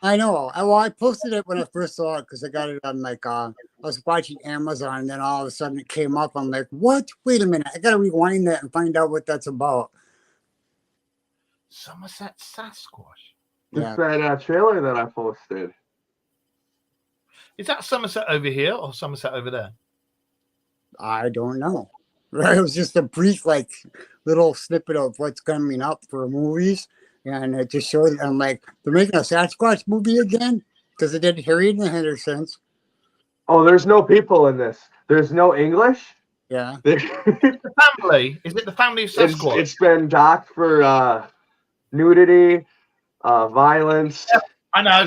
I know. I posted it when I first saw it because I got it on like I was watching Amazon, and then all of a sudden it came up. I'm like, what? Wait a minute! I gotta rewind that and find out what that's about. Somerset Sasquatch. Just Yeah, that trailer that I posted. Is that Somerset over here or Somerset over there? I don't know. Right? It was just a brief like little snippet of what's coming up for movies, and it just showed. I'm like, they're making a Sasquatch movie again because they did Harriet and the Hendersons. Oh, there's no people in this. There's no English. Yeah. The family? Is it the family of Sasquatch? It's been docked for nudity, violence. Yeah, I know.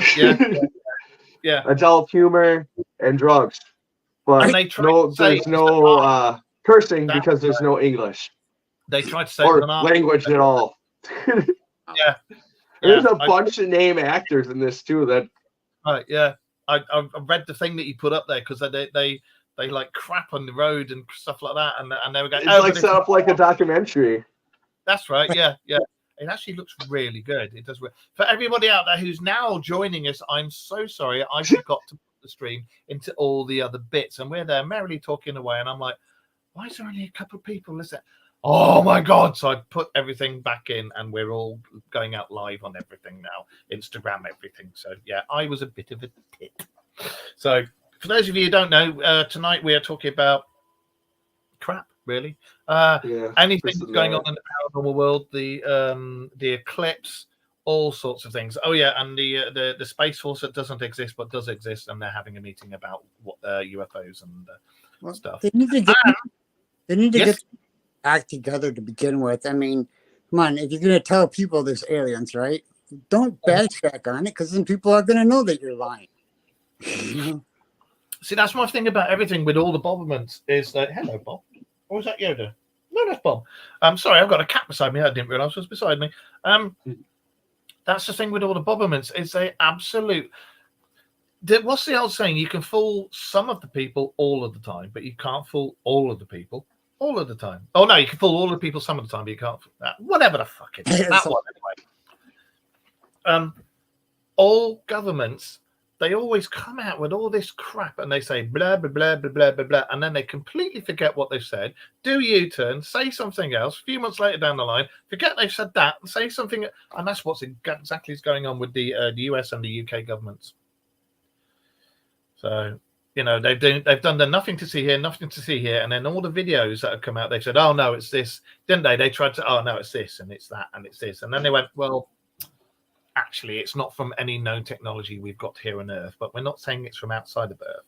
Yeah. Adult humor and drugs. But there's no cursing because there's no English. They tried to say or language at all. Yeah. There's a bunch of name actors in this too. That right, yeah. I read the thing that you put up there because they like crap on the road and stuff like that, and they were going. It's like set up like a documentary. That's right. Yeah. It actually looks really good. It does. For everybody out there who's now joining us, I'm so sorry. I forgot to put the stream into all the other bits, and we're there merrily talking away, and I'm like, why is there only a couple of people listening? Oh my God. So I put everything back in, and we're all going out live on everything now, Instagram, everything. So yeah, I was a bit of a tit. So for those of you who don't know, tonight we are talking about crap, really. Anything that's going on in the paranormal world, the eclipse, all sorts of things. Oh yeah, and the Space Force that doesn't exist but does exist, and they're having a meeting about what UFOs and stuff. They need to get act together to begin with. I mean, come on, if you're gonna tell people there's aliens, right? Don't backtrack on it, because then people are gonna know that you're lying. See, that's my thing about everything with all the Bobberments is that hello, Bob. Or was that Yoda? No, that's Bob. I'm sorry, I've got a cat beside me. I didn't realize it was beside me. That's the thing with all the Bobberments is they absolute. What's the old saying? You can fool some of the people all of the time, but you can't fool all of the people all of the time. Oh no, you can fool all the people some of the time, but you can't. Whatever the fuck it is. That one anyway. All governments. They always come out with all this crap and they say blah, blah, blah, blah, blah, blah, blah, and then they completely forget what they've said, do U-turn, say something else, a few months later down the line, forget they've said that, and say something, and that's what's exactly is going on with the US and the UK governments. So, you know, they've done the nothing to see here, and then all the videos that have come out, they said, oh, no, it's this, didn't they? They tried to, oh, no, it's this, and it's that, and it's this, and then they went, well, actually, it's not from any known technology we've got here on Earth, but we're not saying it's from outside of Earth.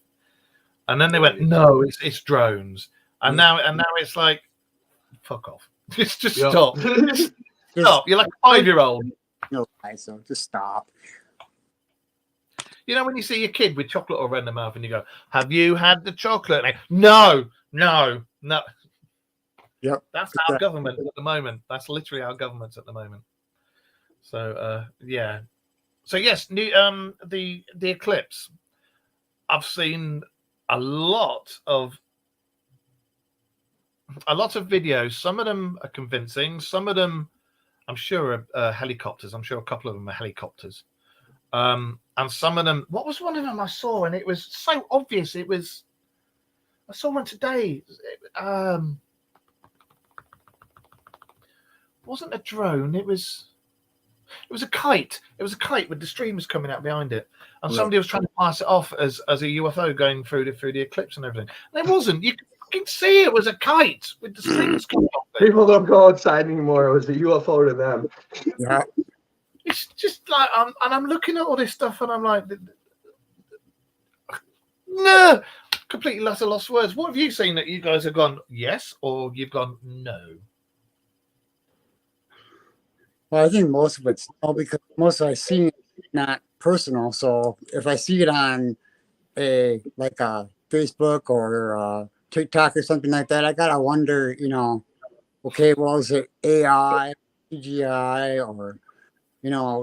And then they went, no, it's drones. And now it's like, fuck off. Just stop. Stop. You're like a 5-year-old. No, so just stop. You know when you see your kid with chocolate all around their mouth and you go, have you had the chocolate? And they, no. Yep. That's our government at the moment. That's literally our government at the moment. So yeah. So yes, the eclipse. I've seen a lot of videos. Some of them are convincing. Some of them, I'm sure, are helicopters. I'm sure a couple of them are helicopters. And some of them. What was one of them I saw? And it was so obvious. I saw one today. It wasn't a drone. It was a kite. It was a kite with the streamers coming out behind it, and somebody was trying to pass it off as a UFO going through the eclipse and everything. And it wasn't. You can see it was a kite with the streamers coming off it. People don't go outside anymore. It was a UFO to them. Yeah. It's just like I'm looking at all this stuff, and I'm like, no, completely lost words. What have you seen that you guys have gone yes, or you've gone no? Well, I think most of it's because most of I see it not personal. So if I see it on a Facebook or TikTok or something like that, I gotta wonder, okay, well, is it AI, CGI, or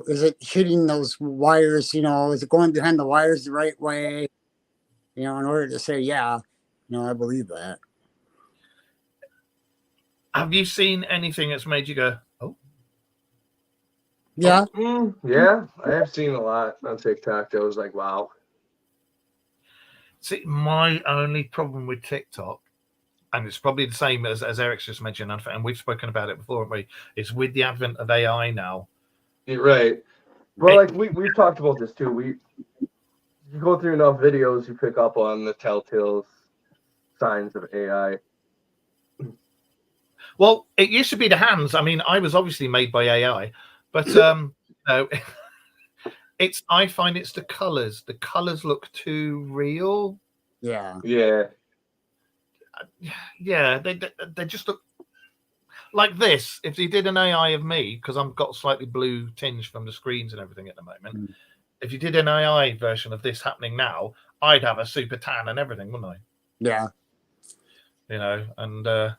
is it hitting those wires? Is it going behind the wires the right way? In order to say, yeah, I believe that. Have you seen anything that's made you go, oh? Yeah. Yeah, I have seen a lot on TikTok. That was like, wow. See, my only problem with TikTok, and it's probably the same as Eric's just mentioned, and we've spoken about it before, haven't we? It's with the advent of AI now. You're right. Well, like we've talked about this too. You go through enough videos, you pick up on the telltale signs of AI. Well, it used to be the hands. I mean, I was obviously made by AI, but no, I find it's the colors. The colors look too real. Yeah. Yeah, they just look like this. If they did an AI of me, because I've got a slightly blue tinge from the screens and everything at the moment. If you did an AI version of this happening now, I'd have a super tan and everything, wouldn't I? Yeah. You know, and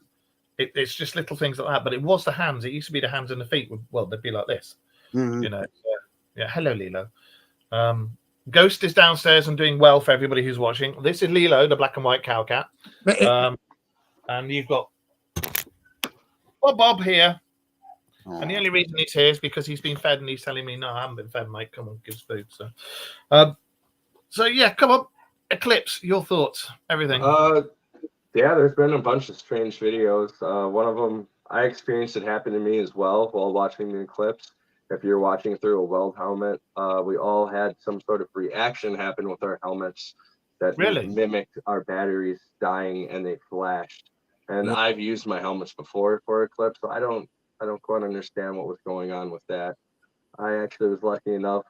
it's just little things like that. But it was the hands. It used to be the hands and the feet. They'd be like this. You know. Yeah. Hello, Lilo. Ghost is downstairs and doing well for everybody who's watching. This is Lilo, the black and white cow cat. And you've got Bob here. And the only reason he's here is because he's been fed and he's telling me, no, I haven't been fed, mate. Come on, give us food. So yeah, come on. Eclipse, your thoughts, everything. Yeah, there's been a bunch of strange videos. One of them, I experienced it happen to me as well while watching the eclipse. If you're watching through a Weld helmet, we all had some sort of reaction happen with our helmets that mimicked our batteries dying, and they flashed. And I've used my helmets before for eclipse, so I don't quite understand what was going on with that. I actually was lucky enough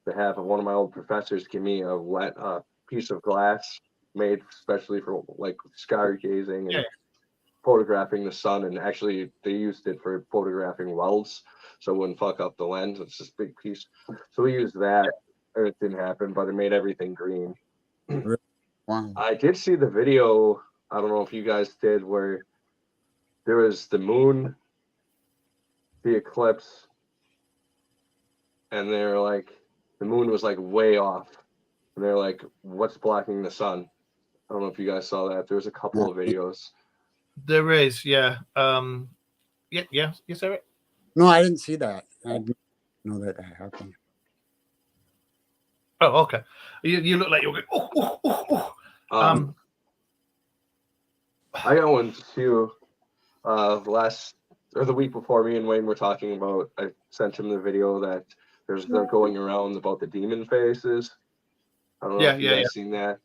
to have one of my old professors give me a piece of glass made especially for like stargazing and photographing the sun, and actually they used it for photographing welds so it wouldn't fuck up the lens. It's this big piece, so we used that and it didn't happen, but it made everything green. Wow. I did see the video, I don't know if you guys did, where there was the moon, the eclipse, and they're like, the moon was like way off, and they're like, what's blocking the sun? I don't know if you guys saw that. There was a couple of videos. There is, yeah. Yes, Eric? No, I didn't see that. I didn't know that happened. Oh, okay. You look like you're going, I got one too. The week before, me and Wayne were talking about, I sent him the video that they're going around about the demon faces. I don't know if you guys seen that.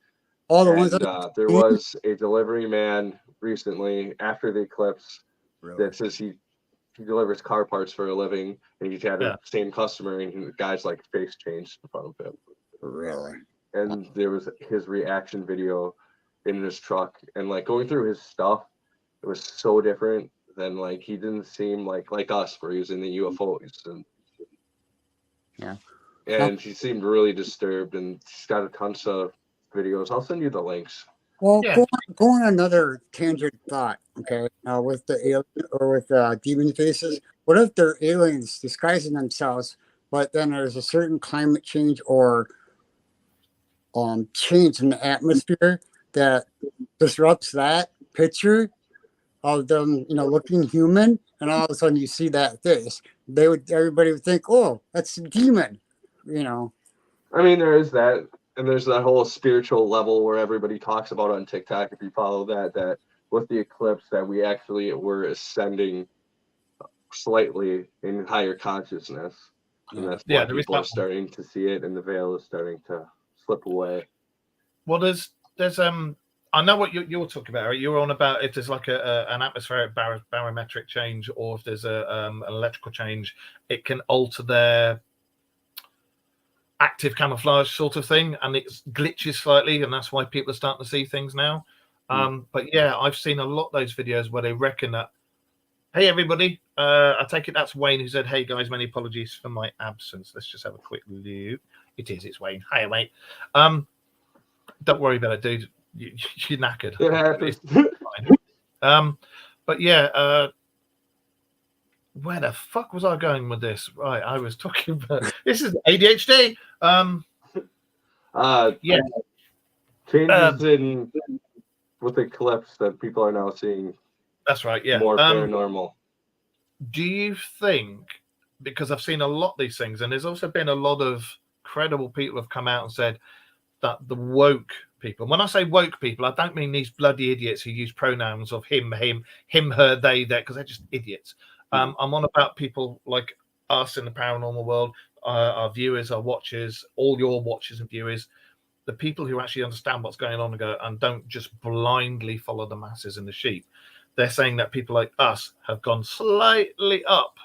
All the ones that there was a delivery man recently after the eclipse that says he delivers car parts for a living, and he had the same customer, and the guy's like face changed in front of him. Really? And there was his reaction video in his truck, and like going through his stuff, it was so different than like he didn't seem like us where he was in the UFOs and he seemed really disturbed, and he's got a tons of videos. I'll send you the links. Well, go on another tangent thought, okay? With the alien or with demon faces, what if they're aliens disguising themselves, but then there's a certain climate change or change in the atmosphere that disrupts that picture of them, looking human, and all of a sudden you see that face? Everybody would think, oh, that's a demon, I mean, there is that. And there's that whole spiritual level where everybody talks about on TikTok, if you follow that with the eclipse, that we actually were ascending slightly in higher consciousness. And that's why people are starting to see it, and the veil is starting to slip away. Well, there's I know what you're talking about. You're on about if there's like an atmospheric barometric change, or if there's an electrical change, it can alter their active camouflage sort of thing, and it glitches slightly, and that's why people are starting to see things now. But yeah, I've seen a lot of those videos where they reckon that, hey everybody, I take it that's Wayne who said, hey guys, many apologies for my absence. Let's just have a quick look. It's Wayne. Hiya, mate. Don't worry about it, dude. You're knackered. But yeah, where the fuck was I going with this? Right, I was talking about this is ADHD. Yeah, changes in with eclipse that people are now seeing. That's right. Yeah, more paranormal. Do you think because I've seen a lot of these things, and there's also been a lot of credible people have come out and said that the woke people, when I say woke people, I don't mean these bloody idiots who use pronouns of him, her, they, their, because they're just idiots. I'm on about people like us in the paranormal world, our viewers, our watchers, all your watchers and viewers, the people who actually understand what's going on and don't just blindly follow the masses and the sheep. They're saying that people like us have gone slightly up,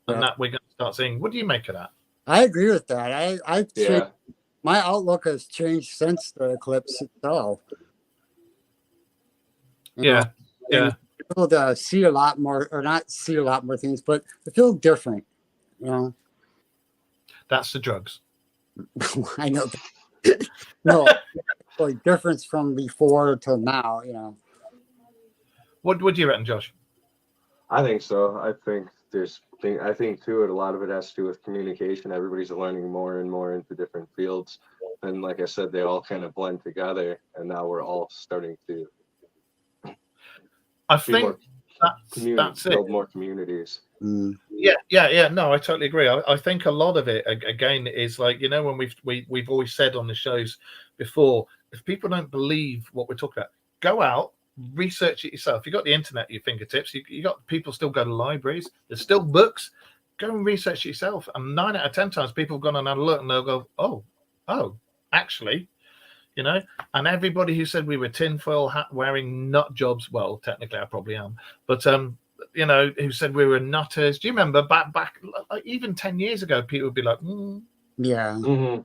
and that we're going to start seeing. What do you make of that? I agree with that. I've changed, my outlook has changed since the eclipse itself. You know, and people to see a lot more, or not see a lot more things, but to feel different. You know, that's the drugs. I know. No, like difference from before to now. You know. What do you reckon, Josh? I think so. I think too, a lot of it has to do with communication. Everybody's learning more and more into different fields, and like I said, they all kind of blend together, and now we're all starting to. I think that's it. Build more communities. Yeah. No, I totally agree. I think a lot of it again is like, you know, when we've always said on the shows before, if people don't believe what we're talking about, go out, research it yourself. You got the internet at your fingertips. You got people still go to libraries. There's still books. Go and research it yourself. And 9 out of 10 times people have gone and had a look and they'll go, oh, actually, you know. And everybody who said we were tinfoil hat wearing nut jobs, well, technically I probably am, but you know, who said we were nutters. Do you remember back like, even 10 years ago, people would be like, yeah. Mm-hmm.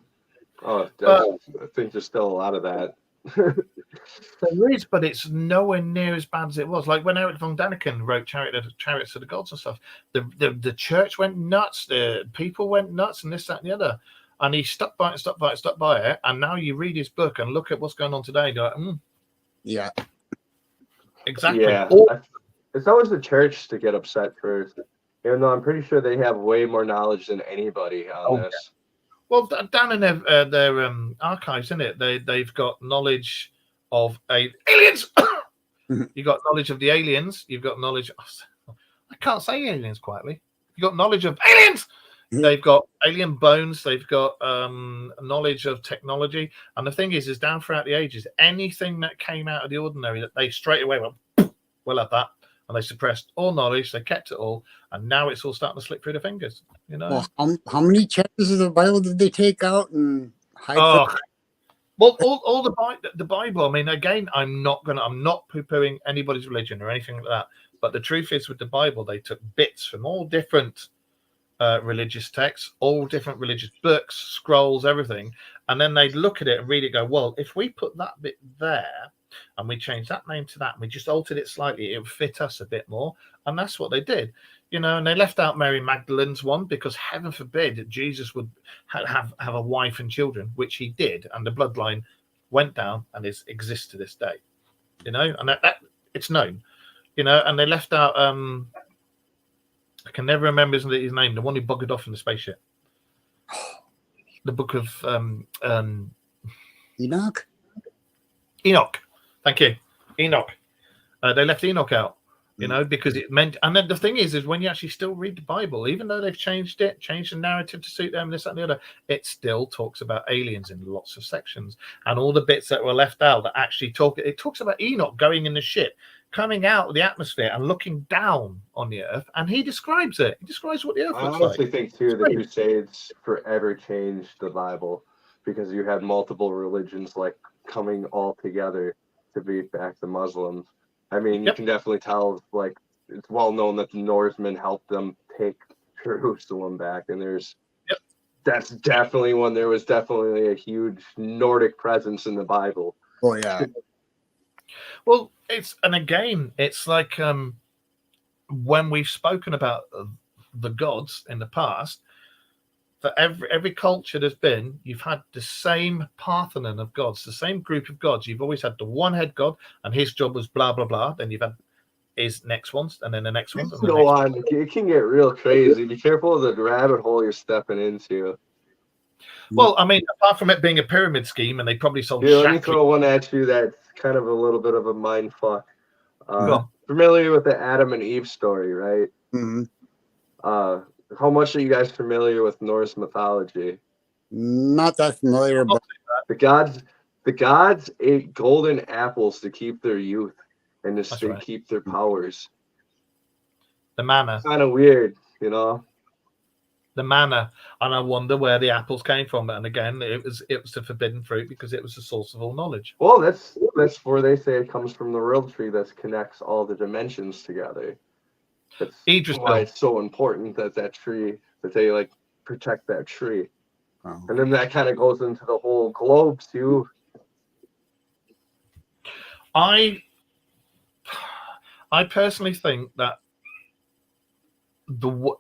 Oh, I think there's still a lot of that. There is, but it's nowhere near as bad as it was. Like when Eric von Daniken wrote Chariots of the Gods and stuff, the church went nuts, the people went nuts, and this, that, and the other. And he stuck by it. And now you read his book and look at what's going on today. And you're like, yeah, exactly. Yeah, it's always the church to get upset first, even though I'm pretty sure they have way more knowledge than anybody on this. Yeah. Well, down in their archives, isn't it? They've got knowledge of aliens. You got knowledge of the aliens. You've got knowledge. I can't say aliens quietly. You got knowledge of aliens. They've got alien bones. They've got knowledge of technology. And the thing is down throughout the ages, anything that came out of the ordinary, that they straight away went, we'll have that. And they suppressed all knowledge. They kept it all. And now it's all starting to slip through their fingers. You know. Well, how many chapters of the Bible did they take out and hide? Well, all the Bible. I mean, again, I'm not poo-pooing anybody's religion or anything like that. But the truth is, with the Bible, they took bits from all different religious texts, all different religious books, scrolls, everything, and then they'd look at it and read it. Go, well, if we put that bit there and we change that name to that, and we just altered it slightly, it would fit us a bit more. And that's what they did. You know, and they left out Mary Magdalene's one because heaven forbid that Jesus would have a wife and children, which he did, and the bloodline went down and exists to this day. You know, and that it's known. You know, and they left out. I can never remember his name. The one who buggered off in the spaceship. The book of Enoch. Enoch. Thank you, Enoch. They left Enoch out. You know, because it meant, and then the thing is when you actually still read the Bible, even though they've changed the narrative to suit them, this, that, and the other, it still talks about aliens in lots of sections. And all the bits that were left out that actually it talks about Enoch going in the ship, coming out of the atmosphere and looking down on the earth, and he describes it. He describes what the earth looks like. I honestly think, too, the Crusades forever changed the Bible because you had multiple religions, like, coming all together to beat back the Muslims. I mean, you can definitely tell, like, it's well known that the Norsemen helped them take Jerusalem back. And that's definitely when there was definitely a huge Nordic presence in the Bible. Oh, yeah. Well, it's like when we've spoken about the gods in the past, for every culture there's been, you've had the same Parthenon of gods, the same group of gods. You've always had the one head god, and his job was blah blah blah. Then you've had his next ones, and then the next ones. Go on, it can get real crazy. Be careful of the rabbit hole you're stepping into. Well, I mean, apart from it being a pyramid scheme, and they probably sold. Let me throw one at you that's kind of a little bit of a mind fuck. Familiar with the Adam and Eve story, right? Mm-hmm. How much are you guys familiar with Norse mythology? Not that familiar, but The gods ate golden apples to keep their youth and That's to right. keep their powers. The manna. Kind of weird, you know. The manna, and I wonder where the apples came from. And again, it was the forbidden fruit because it was the source of all knowledge. Well, that's where they say it comes from, the real tree that connects all the dimensions together. That's Idris why it's so important that they like protect that tree. oh, And then that kind of goes into the whole globe too. I personally think that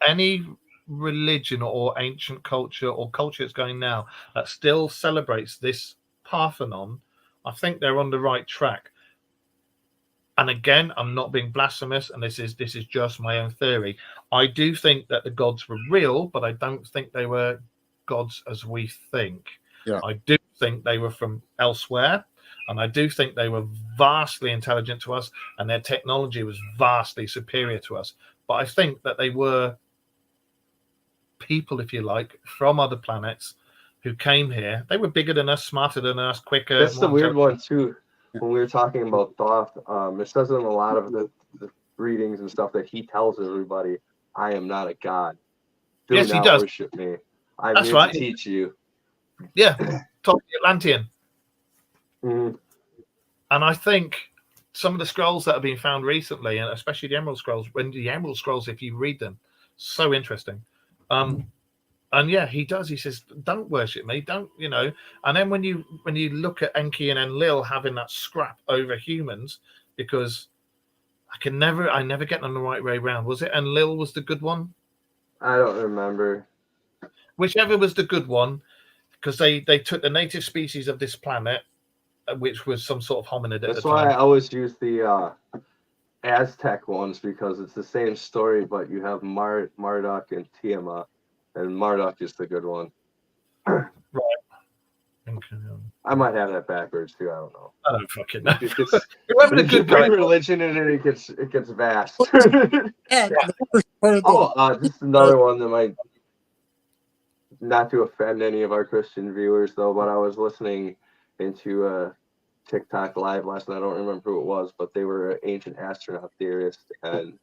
any religion or ancient culture or culture that's going now that still celebrates this Parthenon, I think they're on the right track. And again, I'm not being blasphemous, and this is just my own theory. I do think that the gods were real, but I don't think they were gods as we think. Yeah. I do think they were from elsewhere, and I do think they were vastly intelligent to us, and their technology was vastly superior to us. But I think that they were people, if you like, from other planets who came here. They were bigger than us, smarter than us, quicker. That's the more weird intelligent. one too. When we were talking about Thoth, it says in a lot of the readings and stuff that he tells everybody, "I am not a god. Do Yes, he not does. worship me. I'm That's here right. to teach you." Yeah, top Atlantean. Mhm. And I think some of the scrolls that have been found recently, and especially the Emerald Scrolls, if you read them, so interesting. And yeah, he does. He says, "Don't worship me, don't." And then when you look at Enki and Enlil having that scrap over humans, because I never get them the right way around. Was it Enlil was the good one? I don't remember. Whichever was the good one, because they took the native species of this planet, which was some sort of hominid at That's the why I time. always use the Aztec ones, because it's the same story, but you have Marduk and Tiamat, and Marduk is the good one. I might have that backwards too. I don't know. I don't fucking know. Because Whoever the if you good guy. bring religion in it, it gets vast. yeah, the first part of the- Just another one that might, not to offend any of our Christian viewers though, but I was listening into a TikTok live last night. I don't remember who it was, but they were an ancient astronaut theorist, and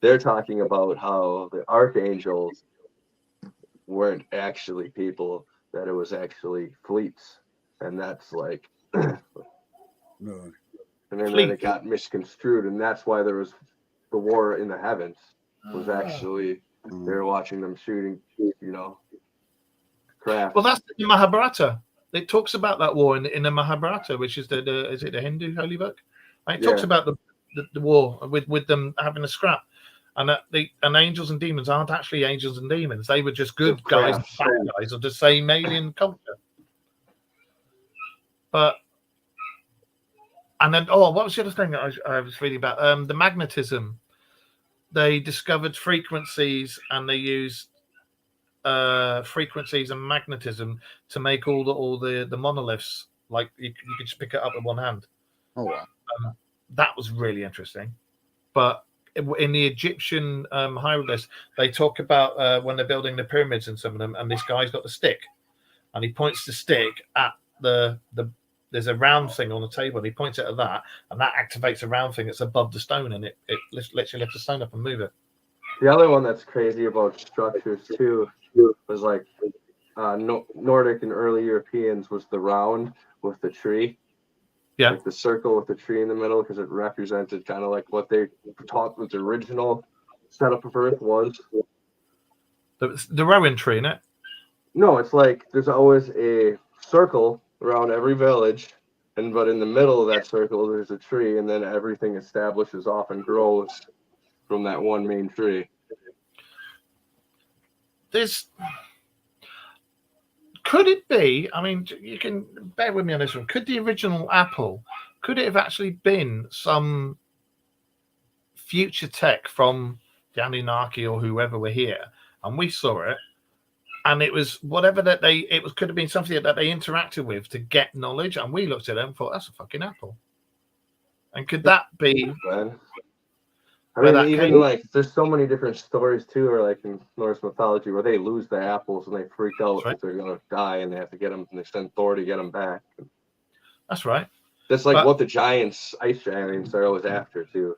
they're talking about how the archangels weren't actually people, that it was actually fleets, and that's like, and No. then it got misconstrued, and that's why there was the war in the heavens. Was actually they were watching them shooting, craft. Well, that's the Mahabharata. It talks about that war in the Mahabharata, which is is it the Hindu holy book? And it talks about the war with them having a scrap, and that and angels and demons aren't actually angels and demons. They were just good guys and bad guys of the same alien culture. And then what was the other thing that I was reading about? The magnetism. They discovered frequencies, and they used frequencies and magnetism to make all the monoliths. Like you could just pick it up with one hand. Oh wow. That was really interesting. But in the Egyptian hieroglyphs, they talk about when they're building the pyramids and some of them, and this guy's got the stick, and he points the stick at there's a round thing on the table, and he points it at that, and that activates a round thing that's above the stone, and it lets you lift the stone up and move it. The other one that's crazy about structures too was like Nordic and early Europeans was the round with the tree. Yeah. Like the circle with the tree in the middle, because it represented kind of like what they taught was the original setup of Earth was. The rowan tree, innit? No, it's like there's always a circle around every village, but in the middle of that circle there's a tree, and then everything establishes off and grows from that one main tree. Could it be? I mean, you can bear with me on this one. Could the original Apple, could it have actually been some future tech from the Anunnaki or whoever were here, and we saw it, and it was whatever that could have been something that they interacted with to get knowledge, and we looked at it and thought, that's a fucking apple. And could that be? I where mean, that even came. like there's so many different stories too, or like in Norse mythology where they lose the apples and they freak out That's right. that they're gonna die and they have to get them and they send Thor to get them back. That's right. That's like But- what the giants, ice giants, are always after too.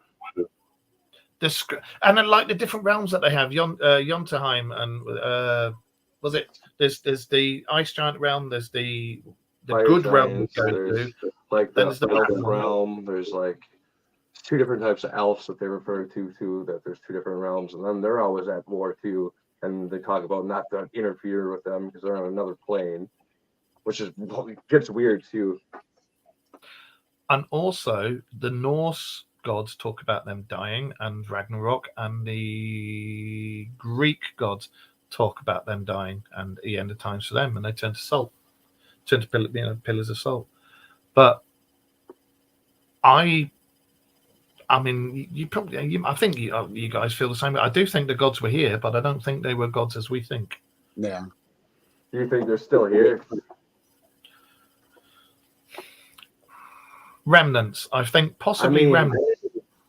And then like the different realms that they have, Jotunheim and was it? There's the ice giant realm. There's the Fire good realm we giants, go there's to. like Then the there's the elf bad one. realm. There's like two different types of elves that they refer to too. That there's two different realms, and then they're always at war too. And they talk about not to interfere with them because they're on another plane, which is gets weird too. And also the Norse gods talk about them dying and Ragnarok, and the Greek gods talk about them dying and the end of times for them, and they turn to salt, turn to pillars of salt. But I mean, you probably, I think you guys feel the same. I do think the gods were here, but I don't think they were gods as we think. Yeah. Do you think they're still here? Remnants, I think, possibly remnants.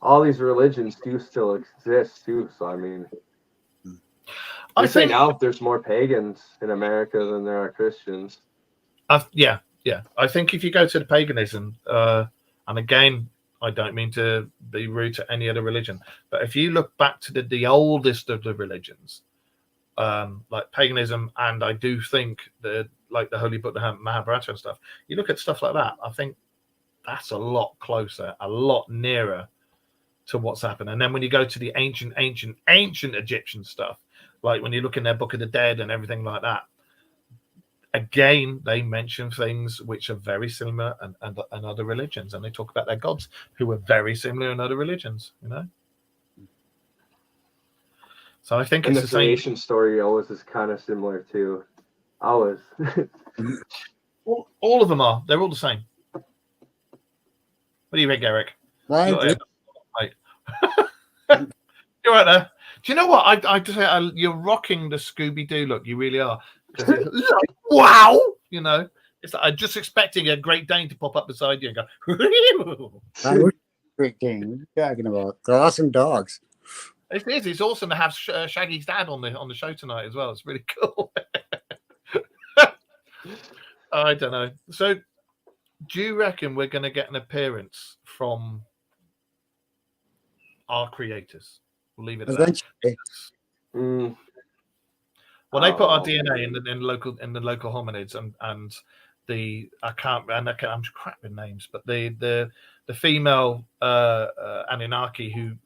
All these religions do still exist too. So I mean, I say think now there's more pagans in America than there are Christians. yeah. I think if you go to the paganism, and again, I don't mean to be rude to any other religion, but if you look back to the oldest of the religions, like paganism, and I do think the Holy Book, the Mahabharata and stuff, you look at stuff like that, I think that's a lot closer, a lot nearer to what's happened. And then when you go to the ancient Egyptian stuff, like when you look in their Book of the Dead and everything like that, again, they mention things which are very similar and other religions, and they talk about their gods who are very similar in other religions, you know. So I think and it's the the same. creation story always is kind of similar too. Always. All of them are. They're all the same. What do you think, Eric? Well, I You're, agree. You're right there. Do you know what? You're rocking the Scooby Doo look. You really are. Because it's like, wow, you know. It's like, I'm just expecting a Great Dane to pop up beside you and go. Great game. What are you talking about? They're awesome dogs. It is. It's awesome to have Shaggy's dad on the show tonight as well. It's really cool. I don't know. So, do you reckon we're going to get an appearance from our creators? We'll leave it at that. Eventually. Well, they put our DNA in the local hominids, and I'm crap with names, but the female Anunnaki who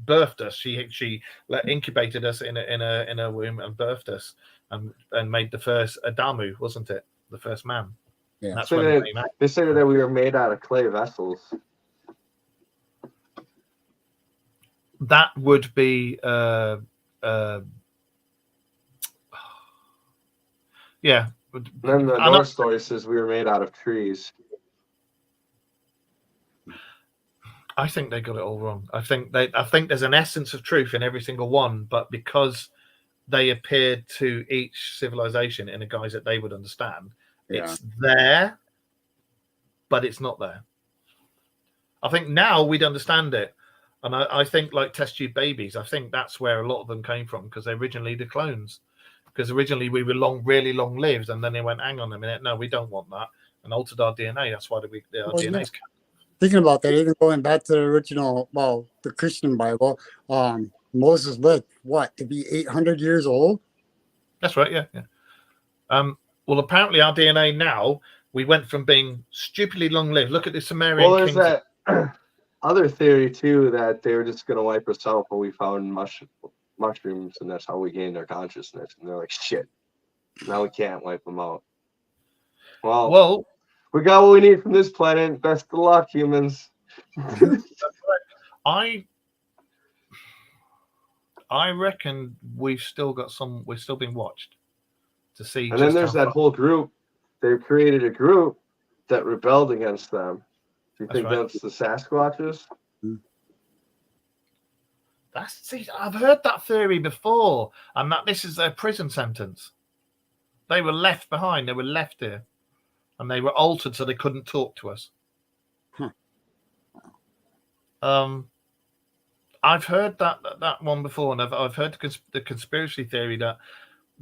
birthed us, she incubated us in a womb and birthed us and made the first Adamu, wasn't it? The first man. Yeah. That's So when they say that we were made out of clay vessels. that would be yeah. And then the Norse story says we were made out of trees. I think they got it all wrong. I think there's an essence of truth in every single one, but because they appeared to each civilization in a guise that they would understand, it's there, but it's not there. I think now we'd understand it. And I think like test tube babies, I think that's where a lot of them came from, because they're originally the clones. Because originally we were really long lived, and then they went, hang on a minute, no, we don't want that, and altered our DNA. That's why our DNA's thinking about that, even going back to the original, the Christian Bible, Moses lived to be 800 years old? That's right, yeah. Well, apparently our DNA now, we went from being stupidly long-lived. Look at the Sumerian Well, there's kings. that other theory too, that they were just going to wipe us out, but we found mushrooms, and that's how we gained our consciousness. And they're like, shit, now we can't wipe them out. Well, we got what we need from this planet. Best of luck, humans. I reckon we're still being watched to see. And then there's that whole group. They've created a group that rebelled against them. Do you think that's the Sasquatches? I've heard that theory before, and that this is their prison sentence. They were left behind. They were left here, and they were altered so they couldn't talk to us. I've heard that one before, and I've heard the conspiracy theory that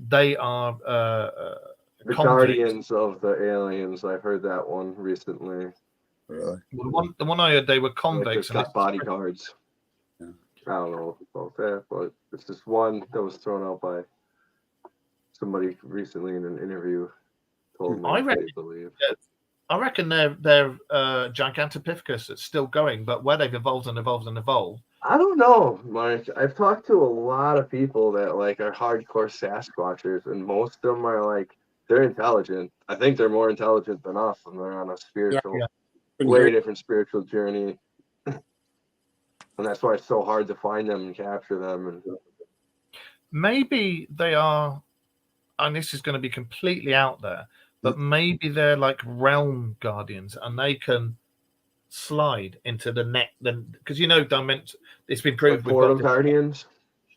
they are The convicts. Guardians of the Aliens. I've heard that one recently. Really? The one I heard, they were Like convicts. they've got bodyguards. Yeah. I don't know about that, but it's just one that was thrown out by somebody recently in an interview. Told me I they reckon- believe. I reckon they're Gigantopithecus that's still going, but where they've evolved and evolved and evolved. I don't know, Mike. I've talked to a lot of people that like are hardcore Sasquatchers, and most of them are like they're intelligent. I think they're more intelligent than us, and they're on a spiritual, yeah. Been way hearing- different spiritual journey. And that's why it's so hard to find them and capture them. And Maybe they are, and this is going to be completely out there, but maybe they're like realm guardians, and they can slide into the next. Then, because it's been proved with portal God- guardians.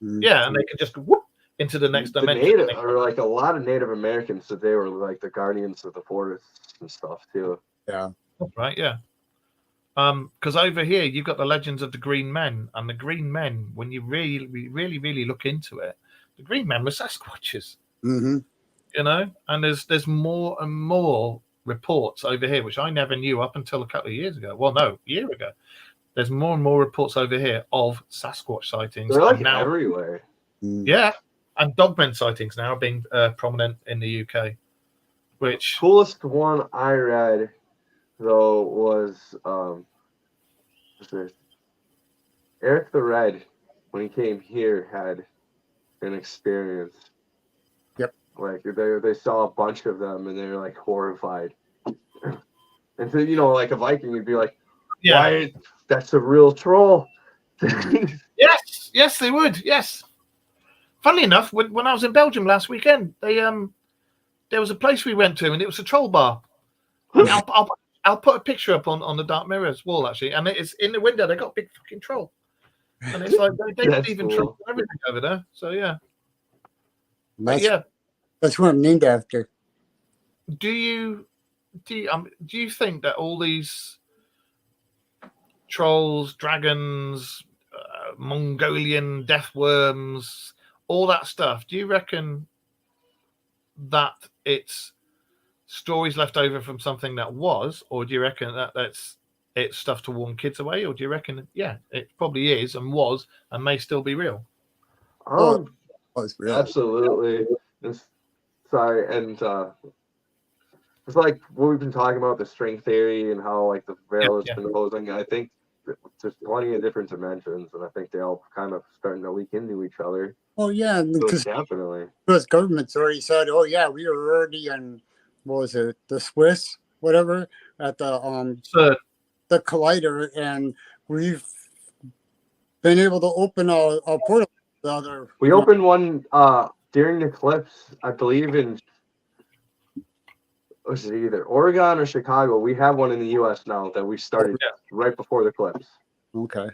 yeah, and they can just whoop into the next The dimension. native, or like a lot of Native Americans said they were like the guardians of the forests and stuff too. Yeah. Right, yeah. Because over here you've got the legends of the Green Men, and the Green Men, when you really look into it, the Green Men were Sasquatches, Mm-hmm. and there's more and more reports over here, which I never knew up until a couple of years ago. Well, no, a year ago. There's more and more reports over here of Sasquatch sightings. They're like and now, everywhere. yeah, and Dogmen sightings now are being prominent in the UK, which Coolest one I read though was what's this? Eric the Red, when he came here, had an experience. Yep. Like they saw a bunch of them and they were like horrified. And so like a Viking would be like, yeah, why? That's a real troll. yes, they would, yes. Funnily enough, when I was in Belgium last weekend, there was a place we went to, and it was a troll bar. I'll put a picture up on the Dark Mirrors wall, actually, and it's in the window. They got a big fucking troll, and it's like they That's believe in cool. trolls and everything over there. So yeah, That's, yeah. that's what I'm named after. Do you think that all these trolls, dragons, Mongolian death worms, all that stuff, do you reckon that it's stories left over from something that was, or do you reckon that it's stuff to warn kids away, or do you reckon it probably is and was and may still be real? Oh, it's real. Absolutely. Sorry, and it's like what we've been talking about, the string theory and how like the veil Yeah, has been closing. I think there's plenty of different dimensions, and I think they all kind of starting to leak into each other. Oh yeah, So because definitely. U.S. government's already said, oh yeah, we were already in, what was it, the Swiss, whatever, at So the collider, and we've been able to open a portal. The other, We opened one during the eclipse, I believe in was it either Oregon or Chicago. We have one in the U.S. now that we started right before the eclipse. Okay.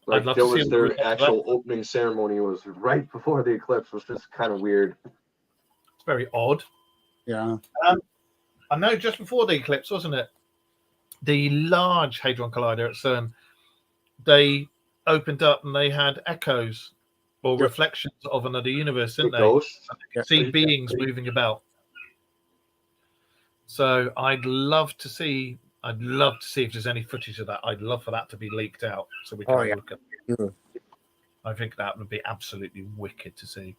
Like love there to see was a their movie about actual opening ceremony was right before the eclipse, which is kind of weird. it's very odd. Yeah. I know just before the eclipse, wasn't it? The Large Hadron Collider at CERN, they opened up and they had echoes or Yep. reflections of another universe, didn't The they? ghosts. You could see beings moving about. So I'd love to see if there's any footage of that. I'd love for that to be leaked out so we can Oh, have a yeah. look at. Yeah. I think that would be absolutely wicked to see.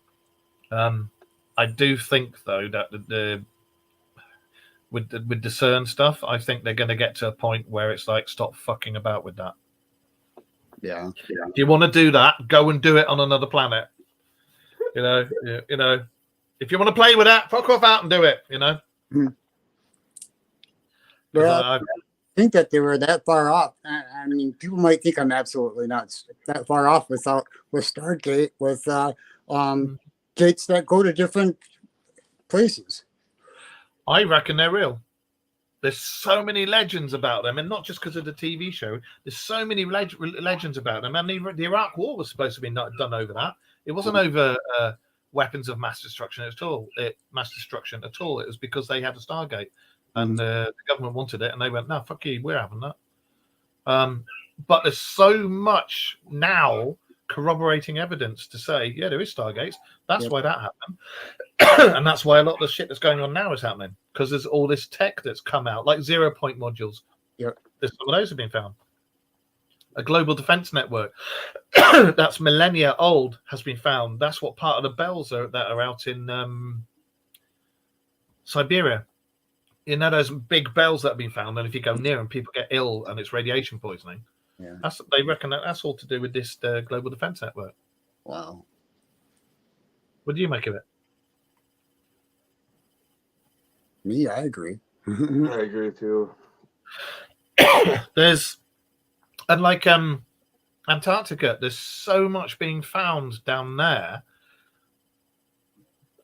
I do think though that with the CERN stuff, I think they're going to get to a point where it's like, stop fucking about with that. Yeah. If you want to do that, go and do it on another planet. You know, if you want to play with that, fuck off out and do it. Well, I I think that they were that far off. I mean, people might think I'm absolutely nuts. That far off with Stargate, with gates that go to different places. I reckon they're real. There's so many legends about them, and not just because of the TV show. There's so many legends about them, and the Iraq War was supposed to be done over that. It wasn't over weapons of mass destruction at all. It was because they had a Stargate, and the government wanted it, and they went, "No, fuck you, we're having that." But there's so much now corroborating evidence to say, yeah, there is Stargates. That's Yep. why that happened. And that's why a lot of the shit that's going on now is happening, because there's all this tech that's come out, like 0-point modules. Yep. There's some of those have been found. A global defense network that's millennia old has been found. That's what part of the bells are that are out in Siberia. You know, those big bells that have been found, and if you go near them, people get ill, and it's radiation poisoning. Yeah. They reckon that's all to do with this global defense network. Wow. What do you make of it? Me, I agree. I agree too. There's, and like Antarctica, there's so much being found down there.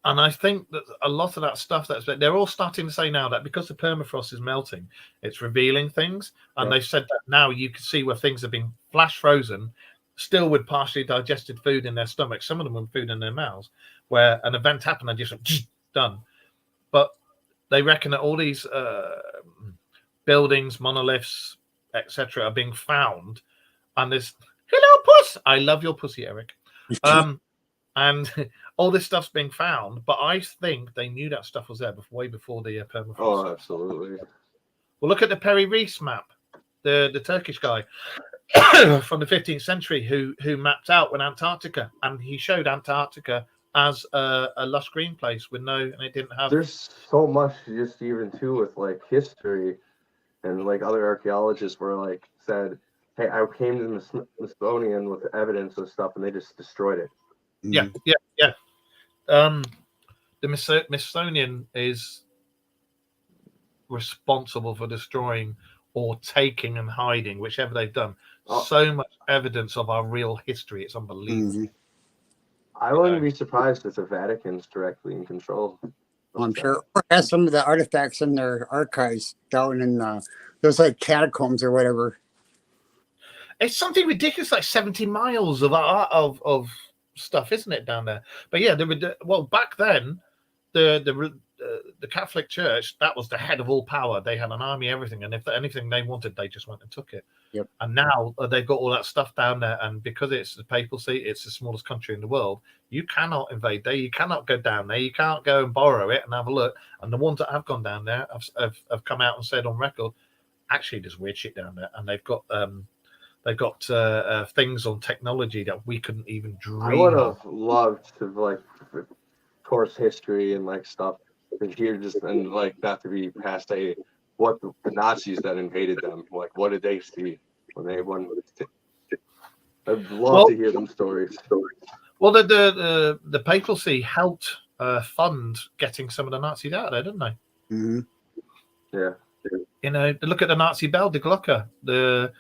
And I think that a lot of that stuff they're all starting to say now that because the permafrost is melting, it's revealing things. And Yeah. they've said that now you can see where things have been flash frozen, still with partially digested food in their stomachs, some of them with food in their mouths, where an event happened and just done. But they reckon that all these buildings, monoliths, etc., are being found. And there's, hello, puss! I love your pussy, Eric. And all this stuff's being found, but I think they knew that stuff was there way before the permafrost. Oh, absolutely. Well, look at the Perry Reese map, the Turkish guy from the 15th century who mapped out when Antarctica, and he showed Antarctica as a lush green place with and it didn't have. There's so much just even too with like history, and like other archaeologists were like said, hey, I came to the Smithsonian with evidence of stuff, and they just destroyed it. Yeah. The Smithsonian is responsible for destroying or taking and hiding, whichever they've done, so much evidence of our real history. It's unbelievable. Mm-hmm. I wouldn't be surprised if the Vatican's directly in control. I'm sure. Or has some of the artifacts in their archives down in those like catacombs or whatever. It's something ridiculous, like 70 miles of stuff, isn't it, down there? But yeah, back then, the Catholic Church, that was the head of all power. They had an army, everything, and if anything they wanted, they just went and took it. Yep. And now they've got all that stuff down there, and because it's the papacy, it's the smallest country in the world. You cannot invade there. You cannot go down there. You can't go and borrow it and have a look. And the ones that have gone down there have come out and said on record, actually, there's weird shit down there, and they've got things on technology that we couldn't even dream I would of. have loved to like course history and like stuff to hear just and like that to be past what the Nazis that invaded them, like what did they see when they won? I'd love to hear them stories. Well, the papacy helped fund getting some of the Nazis out of there, didn't they? Mm-hmm. Yeah. You know, look at the Nazi Bell, Die Glocke. The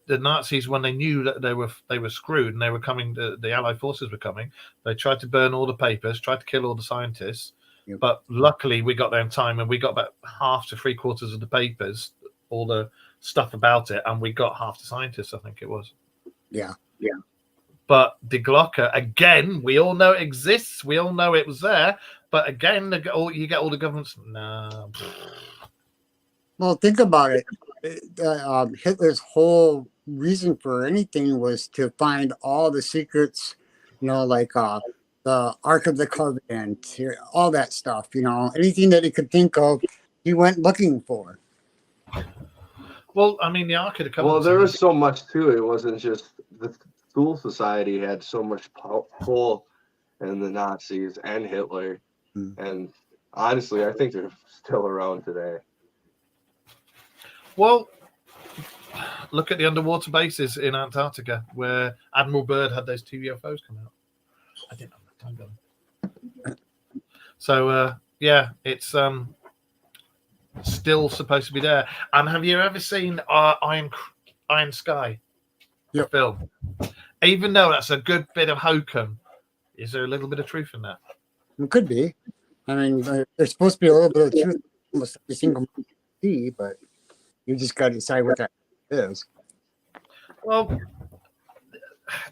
Nazis, when they knew that they were screwed and they were coming, the Allied forces were coming, they tried to burn all the papers, tried to kill all the scientists. Yep. But luckily, we got there in time, and we got about half to 3/4 of the papers, all the stuff about it, and we got half the scientists, I think it was. Yeah. But Die Glocke, again, we all know it exists. We all know it was there. But again, you get all the governments. No. Well, think about it. Hitler's whole reason for anything was to find all the secrets, like the Ark of the Covenant, all that stuff, anything that he could think of, he went looking for. Well, I mean, the Ark of the Covenant. Well, there was so much too. It wasn't just the School Society had so much pull, and the Nazis and Hitler, and honestly, I think they're still around today. Well, look at the underwater bases in Antarctica where Admiral Byrd had those 2 UFOs come out. I didn't have that time going. So, yeah, it's still supposed to be there. And have you ever seen Iron Sky? Yep. The film? Even though that's a good bit of hokum, is there a little bit of truth in that? It could be. I mean, there's supposed to be a little bit of truth in almost every single movie, but you just got to decide what that is. Well,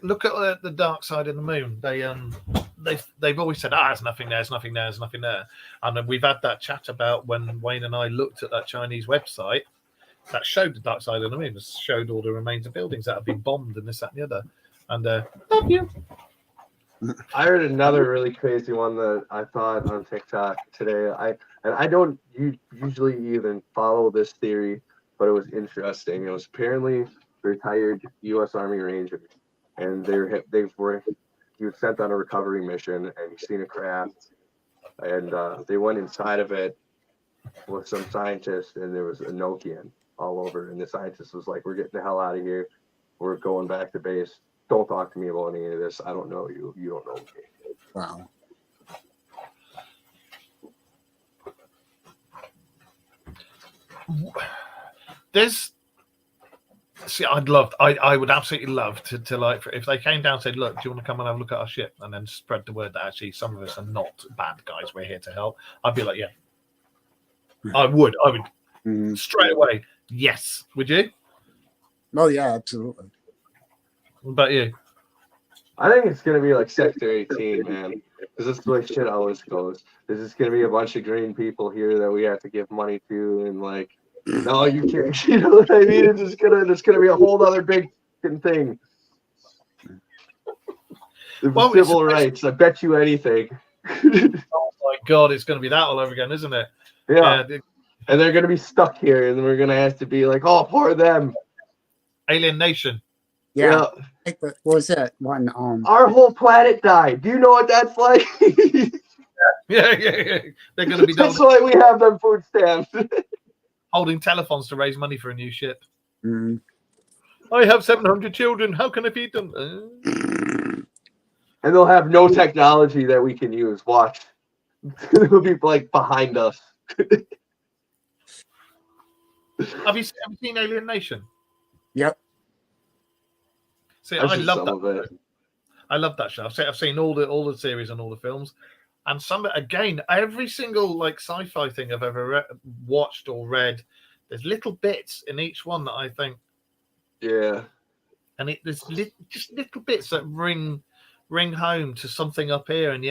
look at the dark side of the moon. They've always said, there's nothing there, there's nothing there, there's nothing there. And we've had that chat about when Wayne and I looked at that Chinese website that showed the dark side of the moon. It showed all the remains of buildings that have been bombed and this, that, and the other. And love you. I heard another really crazy one that I thought on TikTok today. I don't usually even follow this theory, but it was interesting. It was apparently retired U.S. Army Rangers, and he was sent on a recovery mission, and he seen a craft, and they went inside of it with some scientists, and there was a Nokian all over, and the scientist was like, "We're getting the hell out of here. We're going back to base. Don't talk to me about any of this. I don't know you. You don't know me." Wow. I would absolutely love to like, if they came down and said, look, do you want to come and have a look at our ship, and then spread the word that actually some of us are not bad guys, we're here to help. I'd be like, yeah. I would straight away. Yes. Would you? Oh yeah, absolutely. What about you? I think it's gonna be like Sector 18, man, because that's the way shit always goes. There's just gonna be a bunch of green people here that we have to give money to, and like, no, you can't. You know what I mean? It's gonna be a whole other big thing. Well, civil rights. I bet you anything. Oh my god, it's going to be that all over again, isn't it? Yeah. And they're gonna be stuck here, and we're gonna have to be like, oh, poor them. Alien Nation. Yeah. Like, what was that one? Our whole planet died. Do you know what that's like? Yeah. They're going to be That's why we have them food stamps. holding telephones to raise money for a new ship. Mm. I have 700 children. How can I feed them? And they'll have no technology that we can use. Watch. They'll be like behind us. Have you seen Alien Nation? Yep. See, I love some of that. it. I love that show. I've seen all the series and all the films, and some again, every single like sci-fi thing I've ever watched or read, there's little bits in each one that I think, Yeah. and there's just little bits that ring home to something up here, and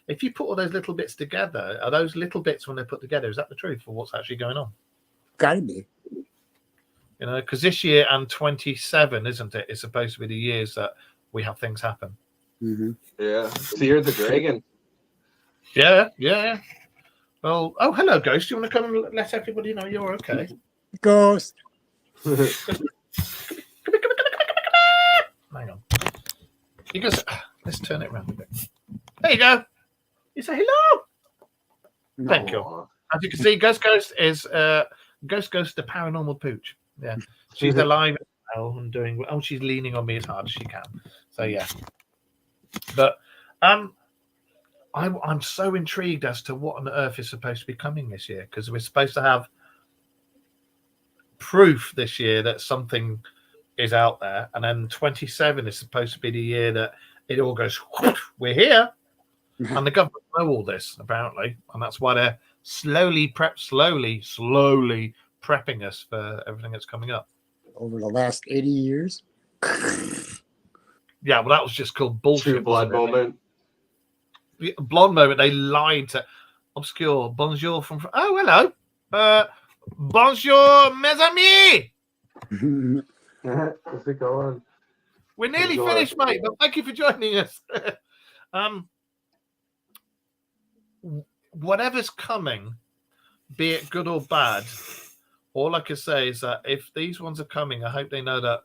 if you put all those little bits together, are those little bits when they're put together, is that the truth for what's actually going on? Gotta be. You know, because this year and 27, isn't it? It's supposed to be the years that we have things happen. Mm-hmm. Yeah. Fear the Dragon. Yeah. Well, oh, hello, Ghost. Do you want to come and let everybody know you're okay? Ghost. Hang on. You go. Let's turn it around a bit. There you go. You say hello. Thank you. Aw. As you can see, Ghost is Ghost the paranormal pooch. Yeah, she's alive now and doing. Oh, she's leaning on me as hard as she can. So yeah, but I'm so intrigued as to what on earth is supposed to be coming this year, because we're supposed to have proof this year that something is out there, and then 27 is supposed to be the year that it all goes. We're here, and the government know all this apparently, and that's why they're slowly prepping us for everything that's coming up. Over the last 80 years. Yeah, well, that was just called bullshit. True blood moment. Blonde moment. They lied to obscure. Bonjour from. Oh, hello. Bonjour, mes amis. How's it going? We're nearly finished, mate. But thank you for joining us. Whatever's coming, be it good or bad, all I can say is that if these ones are coming, I hope they know that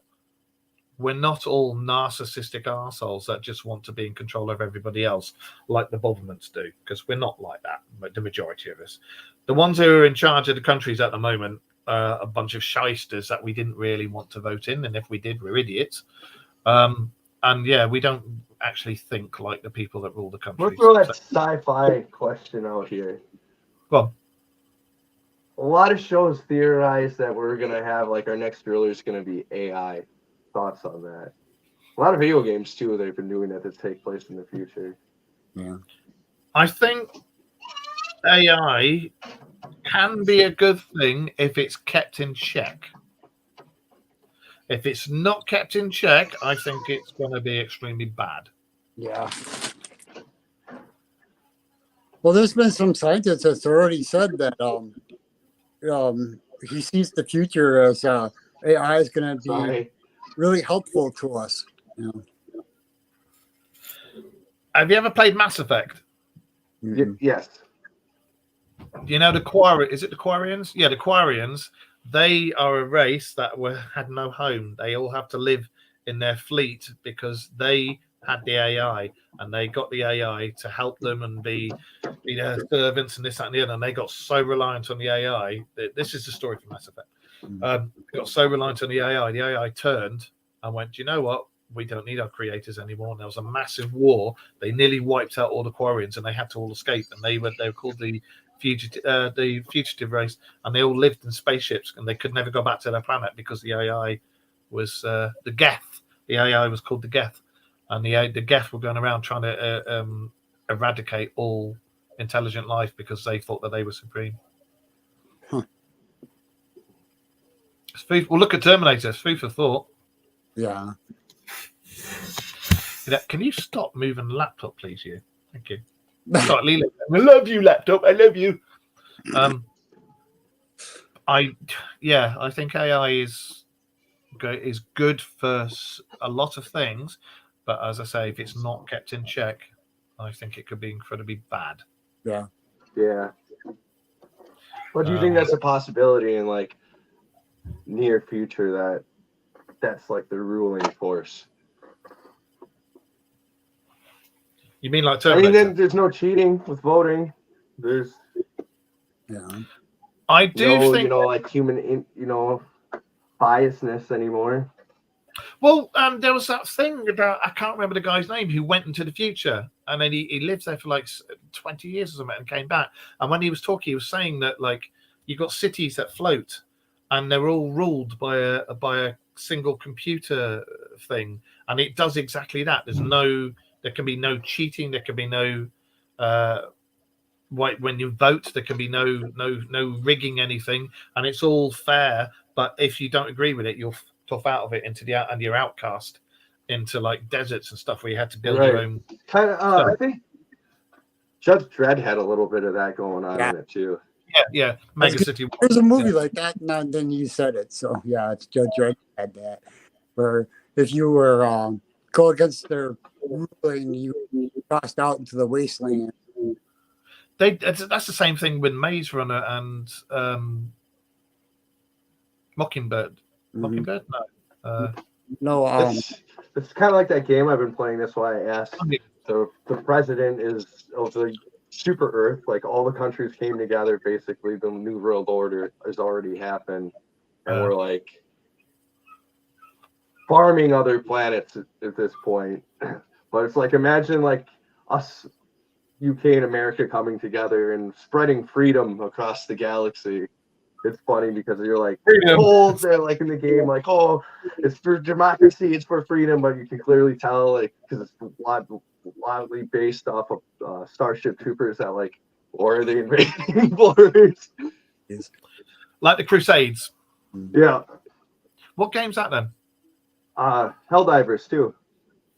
we're not all narcissistic assholes that just want to be in control of everybody else like the governments do, because we're not like that, the majority of us. The ones who are in charge of the countries at the moment are a bunch of shysters that we didn't really want to vote in, and if we did, we're idiots. And yeah, we don't actually think like the people that rule the country. Let's throw that sci-fi question out here. Well, a lot of shows theorize that we're gonna have like our next ruler is gonna be AI. Thoughts on that? A lot of video games too. They've been doing that to take place in the future. Yeah. I think AI can be a good thing if it's kept in check. If it's not kept in check, I think it's going to be extremely bad. Yeah. Well, there's been some scientists that's already said that he sees the future as AI is going to be Sorry. really helpful to us. You know? Have you ever played Mass Effect? Mhm. Yes. You know the Is it the Quarians? Yeah, the Quarians. They are a race that had no home. They all have to live in their fleet because they had the AI, and they got the AI to help them and be their servants and this, that, and the other. And they got so reliant on the AI. This is the story from Mass Effect. They got so reliant on the AI turned and went, do you know what? We don't need our creators anymore. And there was a massive war. They nearly wiped out all the Quarians, and they had to all escape. And they were called the fugitive race, and they all lived in spaceships, and they could never go back to their planet because the AI was the Geth. The AI was called the Geth, and the Geth were going around trying to eradicate all intelligent life because they thought that they were supreme. Huh. Well, look at Terminator. It's food for thought. Yeah. Can you stop moving the laptop, please? You. Thank you. Sorry, I love you, laptop. I love you. I think AI is good for a lot of things, but as I say, if it's not kept in check, I think it could be incredibly bad. Yeah. Yeah. Well, do you think that's a possibility in like near future that's like the ruling force? You mean like I Terminator? mean, then there's no cheating with voting. There's I do think like human biasness anymore. Well, there was that thing about, I can't remember the guy's name, who went into the future, and then he lived there for like 20 years or something and came back. And when he was talking, he was saying that like you've got cities that float, and they're all ruled by a single computer thing, and it does exactly that. There can be no cheating. There can be no when you vote, there can be no rigging anything, and it's all fair. But if you don't agree with it, you're tough out of it and you're outcast into like deserts and stuff where you had to build your own. Kind of. I think Judge Dredd had a little bit of that going on in it too. Yeah. Mega City. There's a movie like that, and then you said it. So yeah, it's Judge Dredd had that, where if you were go against their ruling, you crossed out into the wasteland. That's the same thing with Maze Runner and Mockingbird. Mockingbird? No. It's kind of like that game I've been playing. That's why I asked. So the president is of the super Earth. Like all the countries came together. Basically, the New World Order has already happened, and we're like farming other planets at this point. But it's like, imagine like us, UK and America, coming together and spreading freedom across the galaxy. It's funny because you're like, told they're like in the game, like, oh, it's for democracy, it's for freedom, but you can clearly tell, like, because it's wildly based off of Starship Troopers that, like, or are they invading borders? Like the Crusades. Yeah. What game's that then? Helldivers too.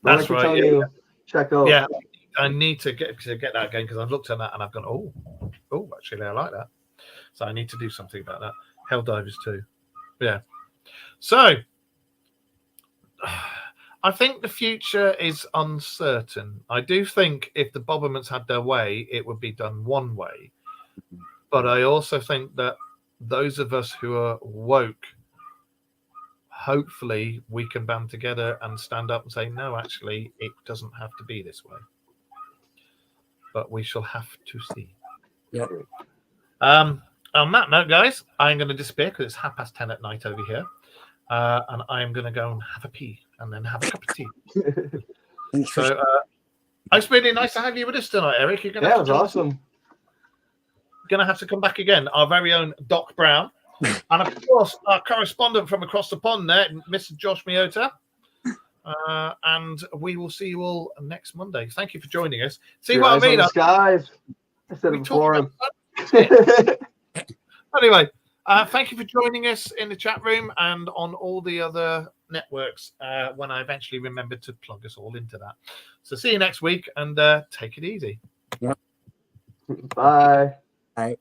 But That's I can right. tell you, check out. Yeah, I need to get that game because I've looked at that and I've gone, oh, actually, I like that. So I need to do something about that. Helldivers too. Yeah. So I think the future is uncertain. I do think if the Bobbermans had their way, it would be done one way. But I also think that those of us who are woke, hopefully we can band together and stand up and say, no, actually, it doesn't have to be this way. But we shall have to see. Yep. On that note, guys, I'm going to disappear because it's 10:30 at night over here. And I'm going to go and have a pee and then have a cup of tea. So it's really nice to have you with us tonight, Eric. You're going to it was awesome. Going to have to come back again. Our very own Doc Brown. And of course, our correspondent from across the pond there, Mr. Josh Miota. And we will see you all next Monday. Thank you for joining us. See what I mean? Guys, I said it before. Anyway, thank you for joining us in the chat room and on all the other networks when I eventually remembered to plug us all into that. So see you next week and take it easy. Bye.